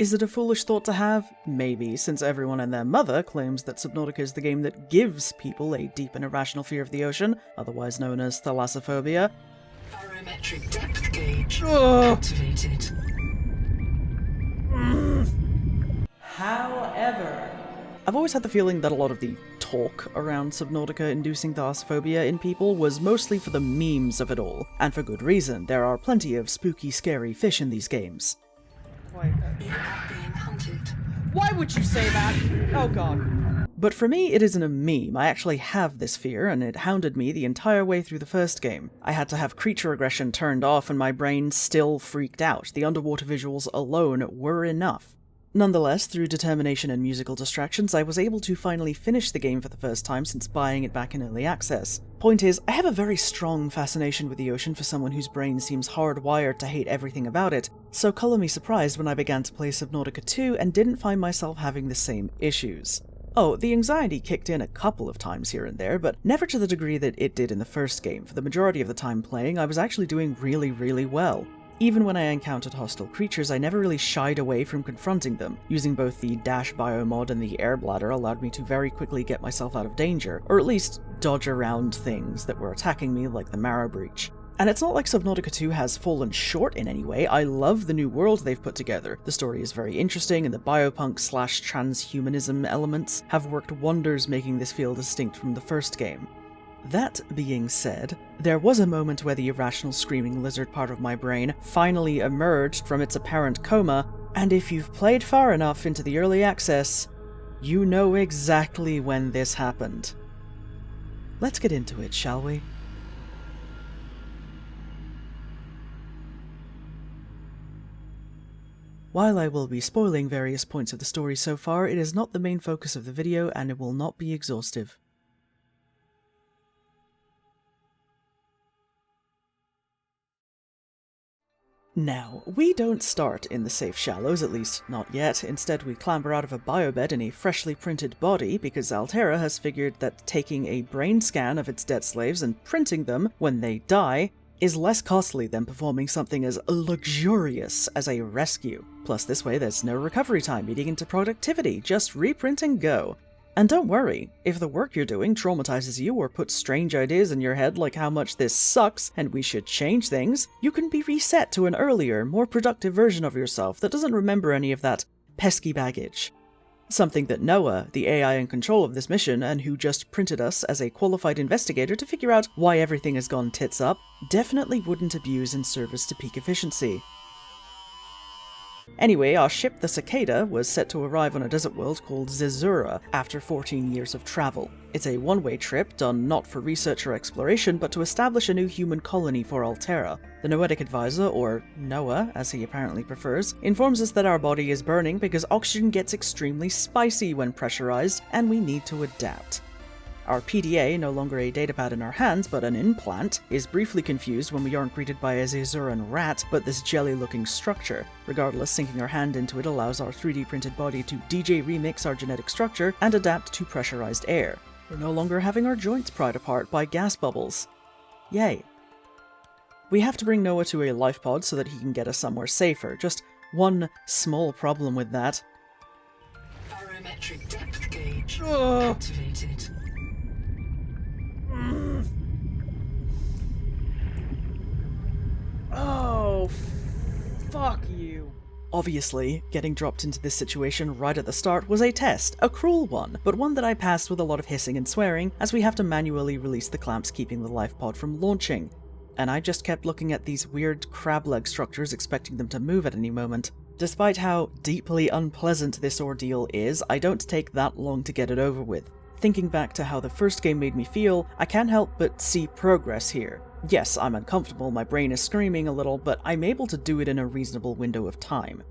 Is it a foolish thought to have? Maybe, since everyone and their mother claims that Subnautica is the game that gives people a deep and irrational fear of the ocean, otherwise known as Thalassophobia. Barometric depth gauge activated. However, I've always had the feeling that a lot of the talk around Subnautica inducing thalassophobia in people was mostly for the memes of it all, and for good reason. There are plenty of spooky, scary fish in these games. You are being hunted. Why would you say that? Oh god. But for me, it isn't a meme. I actually have this fear, and it hounded me the entire way through the first game. I had to have creature aggression turned off, and my brain still freaked out. The underwater visuals alone were enough. Nonetheless, through determination and musical distractions, I was able to finally finish the game for the first time since buying it back in early access. Point is, I have a very strong fascination with the ocean for someone whose brain seems hardwired to hate everything about it, so colour me surprised when I began to play Subnautica 2 and didn't find myself having the same issues. Oh, the anxiety kicked in a couple of times here and there, but never to the degree that it did in the first game. For the majority of the time playing, I was actually doing really well. Even when I encountered hostile creatures, I never really shied away from confronting them. Using both the dash biomod and the air bladder allowed me to very quickly get myself out of danger, or at least dodge around things that were attacking me like the marrow breach. And it's not like Subnautica 2 has fallen short in any way. I love the new world they've put together. The story is very interesting, and the biopunk/transhumanism elements have worked wonders making this feel distinct from the first game. That being said, there was a moment where the irrational screaming lizard part of my brain finally emerged from its apparent coma, and if you've played far enough into the early access, you know exactly when this happened. Let's get into it, shall we? While I will be spoiling various points of the story so far, it is not the main focus of the video and it will not be exhaustive. Now, we don't start in the safe shallows, at least not yet. Instead, we clamber out of a biobed in a freshly printed body because Altera has figured that taking a brain scan of its dead slaves and printing them when they die is less costly than performing something as luxurious as a rescue. Plus, this way there's no recovery time eating into productivity, just reprint and go. And don't worry, if the work you're doing traumatizes you or puts strange ideas in your head like how much this sucks and we should change things, you can be reset to an earlier, more productive version of yourself that doesn't remember any of that pesky baggage. Something that Noah, the AI in control of this mission and who just printed us as a qualified investigator to figure out why everything has gone tits up, definitely wouldn't abuse in service to peak efficiency. Anyway, our ship, the Cicada, was set to arrive on a desert world called Zezura after 14 years of travel. It's a one-way trip done not for research or exploration, but to establish a new human colony for Altera. The Noetic Advisor, or Noah, as he apparently prefers, informs us that our body is burning because oxygen gets extremely spicy when pressurized, and we need to adapt. Our PDA, no longer a datapad in our hands but an implant, is briefly confused when we aren't greeted by a Zezuran rat, but this jelly-looking structure. Regardless, sinking our hand into it allows our 3D printed body to DJ remix our genetic structure and adapt to pressurized air. We're no longer having our joints pried apart by gas bubbles. Yay. We have to bring Noah to a life pod so that he can get us somewhere safer. Just one small problem with that. Barometric depth gauge activated. Oh, fuck you. Obviously, getting dropped into this situation right at the start was a test, a cruel one, but one that I passed with a lot of hissing and swearing, as we have to manually release the clamps keeping the life pod from launching. And I just kept looking at these weird crab leg structures expecting them to move at any moment. Despite how deeply unpleasant this ordeal is, I don't take that long to get it over with. Thinking back to how the first game made me feel, I can't help but see progress here. Yes, I'm uncomfortable, my brain is screaming a little, but I'm able to do it in a reasonable window of time.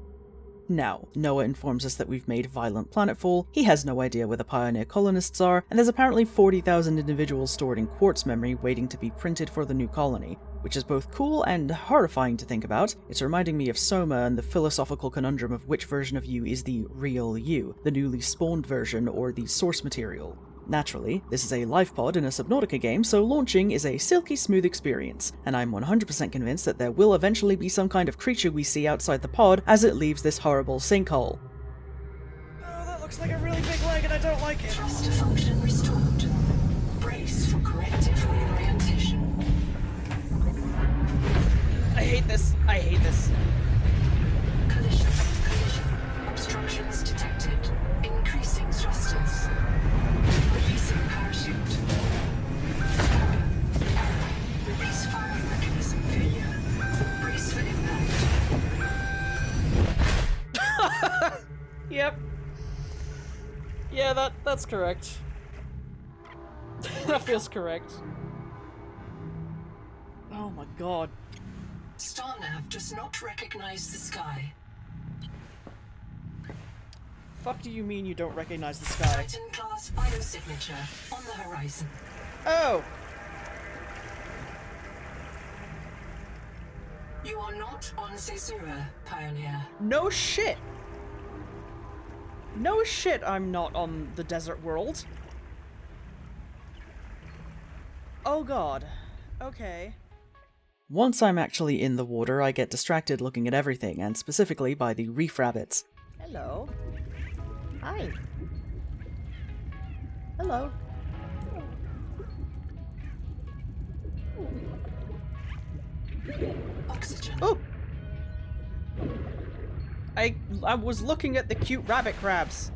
Now, Noah informs us that we've made violent planetfall, he has no idea where the pioneer colonists are, and there's apparently 40,000 individuals stored in quartz memory waiting to be printed for the new colony, which is both cool and horrifying to think about. It's reminding me of Soma and the philosophical conundrum of which version of you is the real you, the newly spawned version or the source material. Naturally, this is a life pod in a Subnautica game, so launching is a silky smooth experience, and I'm 100% convinced that there will eventually be some kind of creature we see outside the pod as it leaves this horrible sinkhole. Oh, that looks like a really big leg and I don't like it. Thruster function restored. Brace for corrective reorientation. I hate this. I hate this. Collision. Obstructions detected. Increasing thrusters. Releasing parachute. Release firing mechanism failure. Brace for impact. Yep. Yeah, that's correct. That feels correct. Oh my god. Starnav does not recognize the sky. Fuck do you mean you don't recognize the sky? Titan-class biosignature on the horizon. Oh! You are not on Zezura, Pioneer. No shit! No shit I'm not on the desert world. Oh god. Okay. Once I'm actually in the water, I get distracted looking at everything, and specifically by the reef rabbits. Hello. Hi. Hello. Oxygen. Oh! I was looking at the cute rabbit crabs.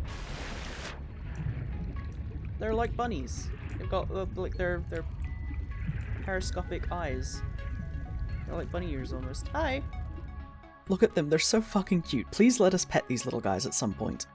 They're like bunnies. They've got like their periscopic eyes. They're like bunny ears almost. Hi. Look at them, they're so fucking cute. Please let us pet these little guys at some point.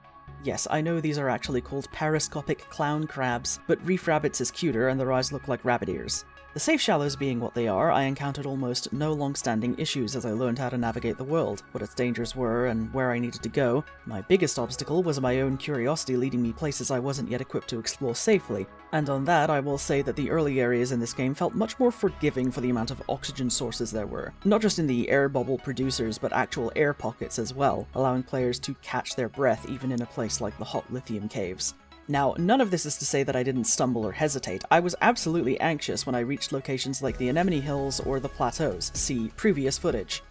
Yes, I know these are actually called periscopic clown crabs, but reef rabbits is cuter and their eyes look like rabbit ears. The safe shallows being what they are, I encountered almost no long-standing issues as I learned how to navigate the world, what its dangers were, and where I needed to go. My biggest obstacle was my own curiosity leading me places I wasn't yet equipped to explore safely, and on that I will say that the early areas in this game felt much more forgiving for the amount of oxygen sources there were. Not just in the air bubble producers, but actual air pockets as well, allowing players to catch their breath even in a place like the hot lithium caves. Now, none of this is to say that I didn't stumble or hesitate. I was absolutely anxious when I reached locations like the Anemone Hills or the Plateaus. See previous footage.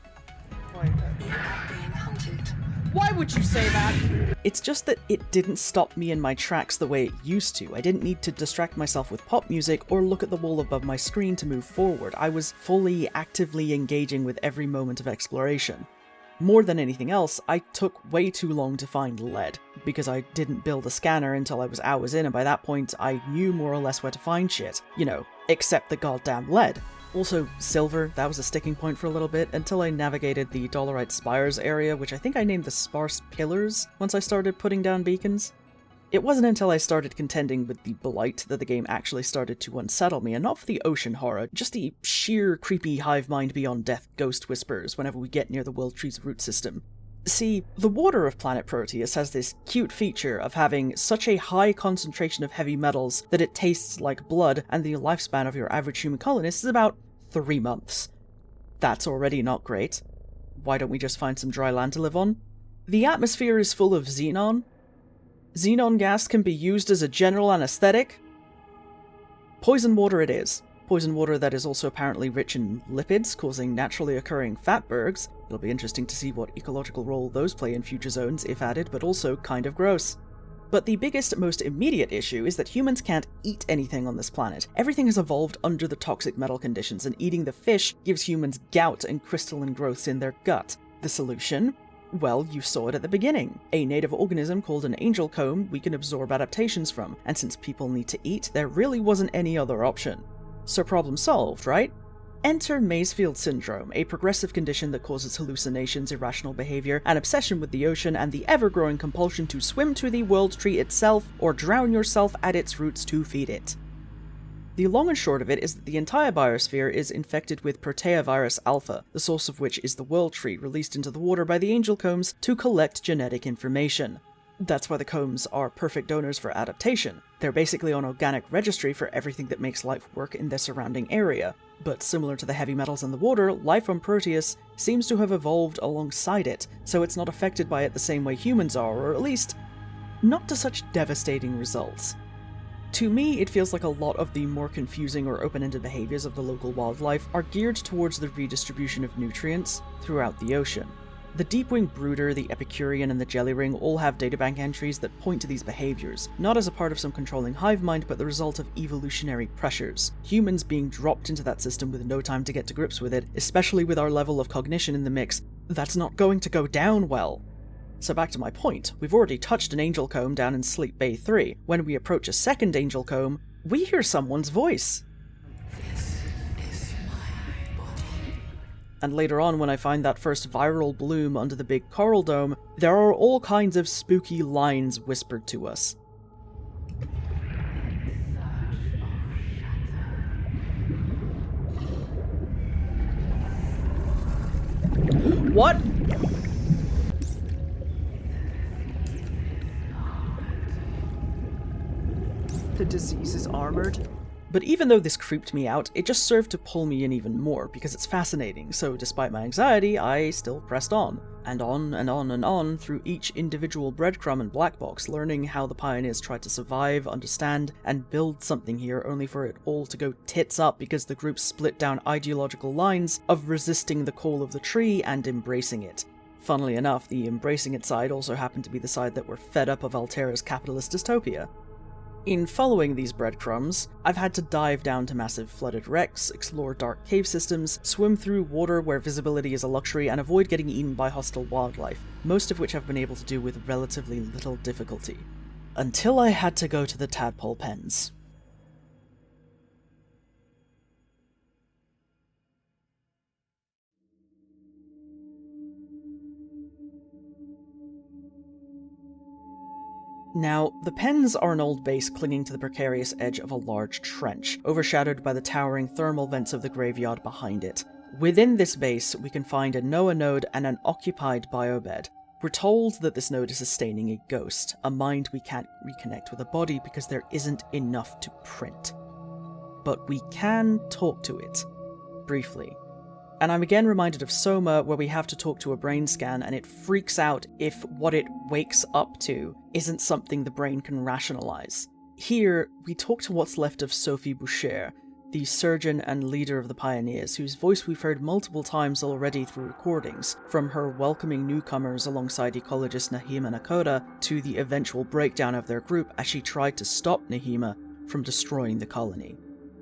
You are being hunted. Why would you say that? It's just that it didn't stop me in my tracks the way it used to. I didn't need to distract myself with pop music or look at the wall above my screen to move forward. I was fully, actively engaging with every moment of exploration. More than anything else, I took way too long to find lead, because I didn't build a scanner until I was hours in, and by that point I knew more or less where to find shit. You know, except the goddamn lead. Also, silver, that was a sticking point for a little bit, until I navigated the Dolerite Spires area, which I think I named the Sparse Pillars once I started putting down beacons. It wasn't until I started contending with the blight that the game actually started to unsettle me, and not for the ocean horror, just the sheer creepy hive mind beyond death ghost whispers whenever we get near the World Tree's root system. See, the water of planet Proteus has this cute feature of having such a high concentration of heavy metals that it tastes like blood, and the lifespan of your average human colonist is about 3 months. That's already not great. Why don't we just find some dry land to live on? The atmosphere is full of xenon. Xenon gas can be used as a general anesthetic. Poison water it is. Poison water that is also apparently rich in lipids, causing naturally occurring fatbergs. It'll be interesting to see what ecological role those play in future zones, if added, but also kind of gross. But the biggest, most immediate issue is that humans can't eat anything on this planet. Everything has evolved under the toxic metal conditions, and eating the fish gives humans gout and crystalline growths in their gut. The solution? Well, you saw it at the beginning. A native organism called an angel comb we can absorb adaptations from, and since people need to eat, there really wasn't any other option. So problem solved, right? Enter Maysfield Syndrome, a progressive condition that causes hallucinations, irrational behavior, an obsession with the ocean, and the ever-growing compulsion to swim to the World Tree itself or drown yourself at its roots to feed it. The long and short of it is that the entire biosphere is infected with Proteovirus alpha, the source of which is the World Tree released into the water by the angel combs to collect genetic information. That's why the combs are perfect donors for adaptation. They're basically an organic registry for everything that makes life work in their surrounding area. But similar to the heavy metals in the water, life on Proteus seems to have evolved alongside it, so it's not affected by it the same way humans are, or at least, not to such devastating results. To me, it feels like a lot of the more confusing or open-ended behaviors of the local wildlife are geared towards the redistribution of nutrients throughout the ocean. The deep-winged brooder, the Epicurean, and the jellyring all have databank entries that point to these behaviors, not as a part of some controlling hive mind, but the result of evolutionary pressures. Humans being dropped into that system with no time to get to grips with it, especially with our level of cognition in the mix, that's not going to go down well. So back to my point, we've already touched an angel comb down in Sleep Bay 3. When we approach a second angel comb, we hear someone's voice. This is my body. And later on, when I find that first viral bloom under the big coral dome, there are all kinds of spooky lines whispered to us. What? The disease is armored. But even though this creeped me out, it just served to pull me in even more, because it's fascinating, so despite my anxiety, I still pressed on. And on and on and on through each individual breadcrumb and black box, learning how the pioneers tried to survive, understand, and build something here, only for it all to go tits up because the group split down ideological lines of resisting the call of the tree and embracing it. Funnily enough, the embracing it side also happened to be the side that were fed up of Altera's capitalist dystopia. In following these breadcrumbs, I've had to dive down to massive flooded wrecks, explore dark cave systems, swim through water where visibility is a luxury, and avoid getting eaten by hostile wildlife, most of which I've been able to do with relatively little difficulty. Until I had to go to the Tadpole Pens. Now, the Pens are an old base clinging to the precarious edge of a large trench, overshadowed by the towering thermal vents of the graveyard behind it. Within this base, we can find a Noah node and an occupied biobed. We're told that this node is sustaining a ghost, a mind we can't reconnect with a body because there isn't enough to print. But we can talk to it. Briefly. And I'm again reminded of Soma, where we have to talk to a brain scan and it freaks out if what it wakes up to isn't something the brain can rationalize. Here, we talk to what's left of Sophie Boucher, the surgeon and leader of the pioneers, whose voice we've heard multiple times already through recordings, from her welcoming newcomers alongside ecologist Nahima Nakoda to the eventual breakdown of their group as she tried to stop Nahima from destroying the colony.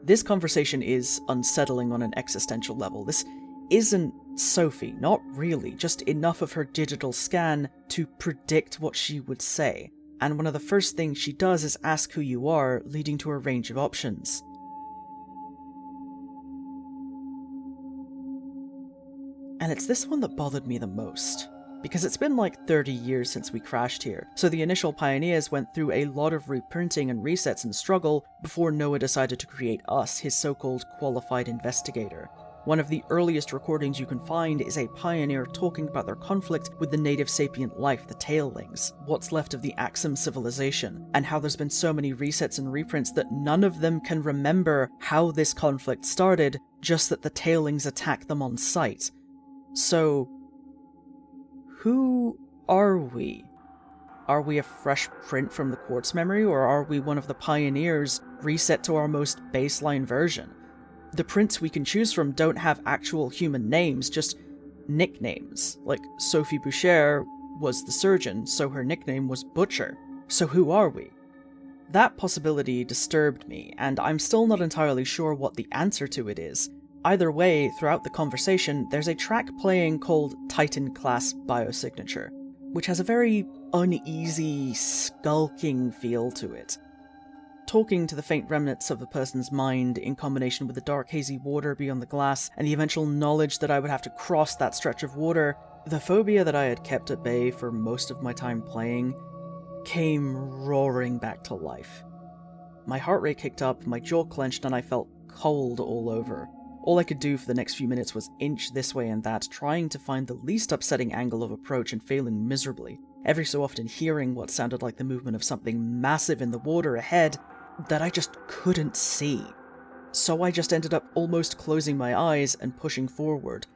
This conversation is unsettling on an existential level. This isn't Sophie, not really, just enough of her digital scan to predict what she would say. And one of the first things she does is ask who you are, leading to a range of options. And it's this one that bothered me the most, because it's been like 30 years since we crashed here, so the initial pioneers went through a lot of reprinting and resets and struggle before Noah decided to create us, his so-called qualified investigator. One of the earliest recordings you can find is a pioneer talking about their conflict with the native sapient life, the Tailings, what's left of the Axum civilization, and how there's been so many resets and reprints that none of them can remember how this conflict started, just that the Tailings attack them on sight. So, who are we? Are we a fresh print from the Quartz memory, or are we one of the pioneers reset to our most baseline version? The prints we can choose from don't have actual human names, just nicknames. Like, Sophie Boucher was the surgeon, so her nickname was Butcher. So who are we? That possibility disturbed me, and I'm still not entirely sure what the answer to it is. Either way, throughout the conversation, there's a track playing called Titan Class Biosignature, which has a very uneasy, skulking feel to it. Talking to the faint remnants of the person's mind in combination with the dark hazy water beyond the glass and the eventual knowledge that I would have to cross that stretch of water, the phobia that I had kept at bay for most of my time playing came roaring back to life. My heart rate kicked up, my jaw clenched, and I felt cold all over. All I could do for the next few minutes was inch this way and that, trying to find the least upsetting angle of approach and failing miserably, every so often hearing what sounded like the movement of something massive in the water ahead that I just couldn't see. So I just ended up almost closing my eyes and pushing forward.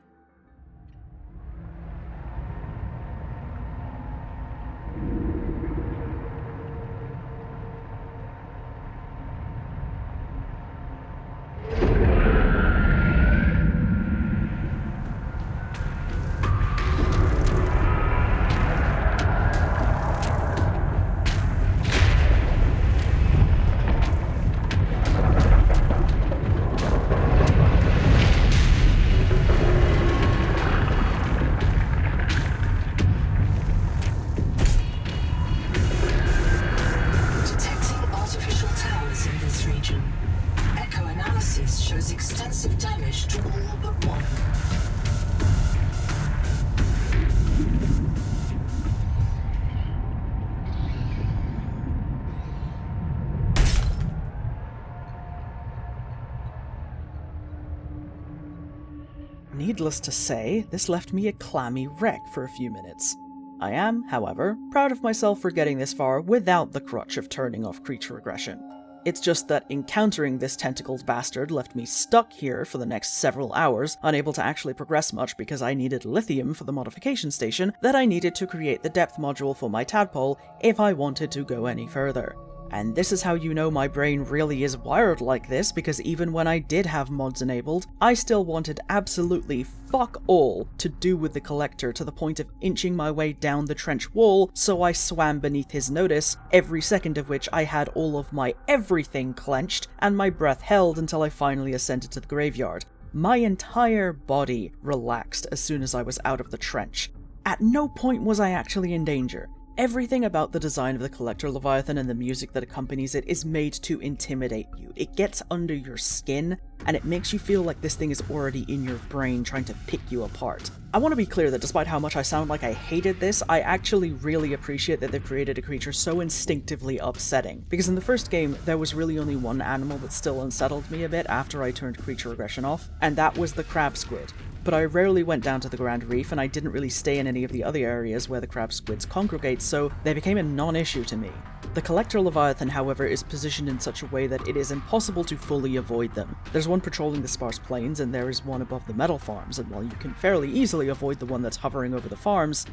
Needless to say, this left me a clammy wreck for a few minutes. I am, however, proud of myself for getting this far without the crutch of turning off creature aggression. It's just that encountering this tentacled bastard left me stuck here for the next several hours, unable to actually progress much because I needed lithium for the modification station that I needed to create the depth module for my tadpole if I wanted to go any further. And this is how you know my brain really is wired like this, because even when I did have mods enabled, I still wanted absolutely fuck all to do with the collector, to the point of inching my way down the trench wall so I swam beneath his notice, every second of which I had all of my everything clenched and my breath held until I finally ascended to the graveyard. My entire body relaxed as soon as I was out of the trench. At no point was I actually in danger. Everything about the design of the Collector Leviathan and the music that accompanies it is made to intimidate you. It gets under your skin, and it makes you feel like this thing is already in your brain trying to pick you apart. I want to be clear that despite how much I sound like I hated this, I actually really appreciate that they've created a creature so instinctively upsetting. Because in the first game, there was really only one animal that still unsettled me a bit after I turned creature aggression off, and that was the crab squid. But I rarely went down to the Grand Reef, and I didn't really stay in any of the other areas where the crab squids congregate, so they became a non-issue to me. The Collector Leviathan, however, is positioned in such a way that it is impossible to fully avoid them. There's one patrolling the sparse plains, and there is one above the metal farms, and while you can fairly easily avoid the one that's hovering over the farms,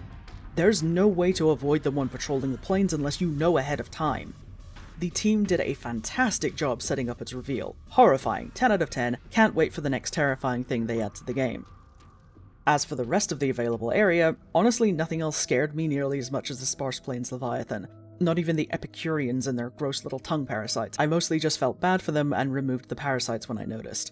there's no way to avoid the one patrolling the plains unless you know ahead of time. The team did a fantastic job setting up its reveal. Horrifying, 10 out of 10, can't wait for the next terrifying thing they add to the game. As for the rest of the available area, honestly nothing else scared me nearly as much as the Sparse Plains Leviathan. Not even the Epicureans and their gross little tongue parasites. I mostly just felt bad for them and removed the parasites when I noticed.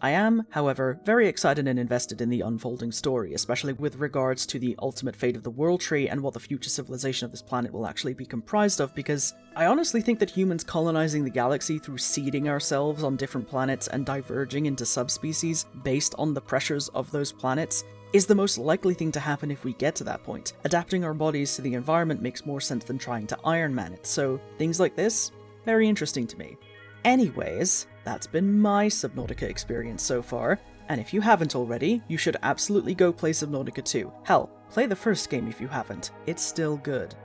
I am, however, very excited and invested in the unfolding story, especially with regards to the ultimate fate of the World Tree and what the future civilization of this planet will actually be comprised of, because I honestly think that humans colonizing the galaxy through seeding ourselves on different planets and diverging into subspecies based on the pressures of those planets is the most likely thing to happen if we get to that point. Adapting our bodies to the environment makes more sense than trying to Iron Man it, so things like this, very interesting to me. Anyways, that's been my Subnautica experience so far, and if you haven't already, you should absolutely go play Subnautica 2. Hell, play the first game if you haven't. It's still good.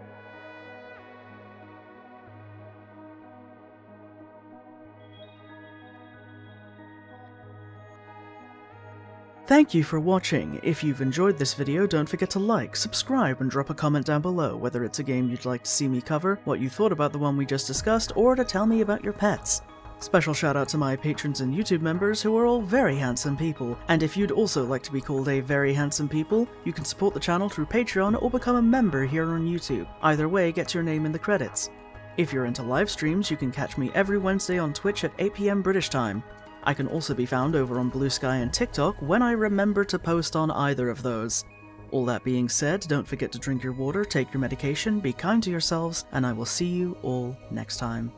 Thank you for watching. If you've enjoyed this video, don't forget to like, subscribe, and drop a comment down below, whether it's a game you'd like to see me cover, what you thought about the one we just discussed, or to tell me about your pets. Special shout out to my patrons and YouTube members who are all very handsome people, and if you'd also like to be called a very handsome people, you can support the channel through Patreon or become a member here on YouTube. Either way gets your name in the credits. If you're into live streams, you can catch me every Wednesday on Twitch at 8 PM British time. I can also be found over on Blue Sky and TikTok when I remember to post on either of those. All that being said, don't forget to drink your water, take your medication, be kind to yourselves, and I will see you all next time.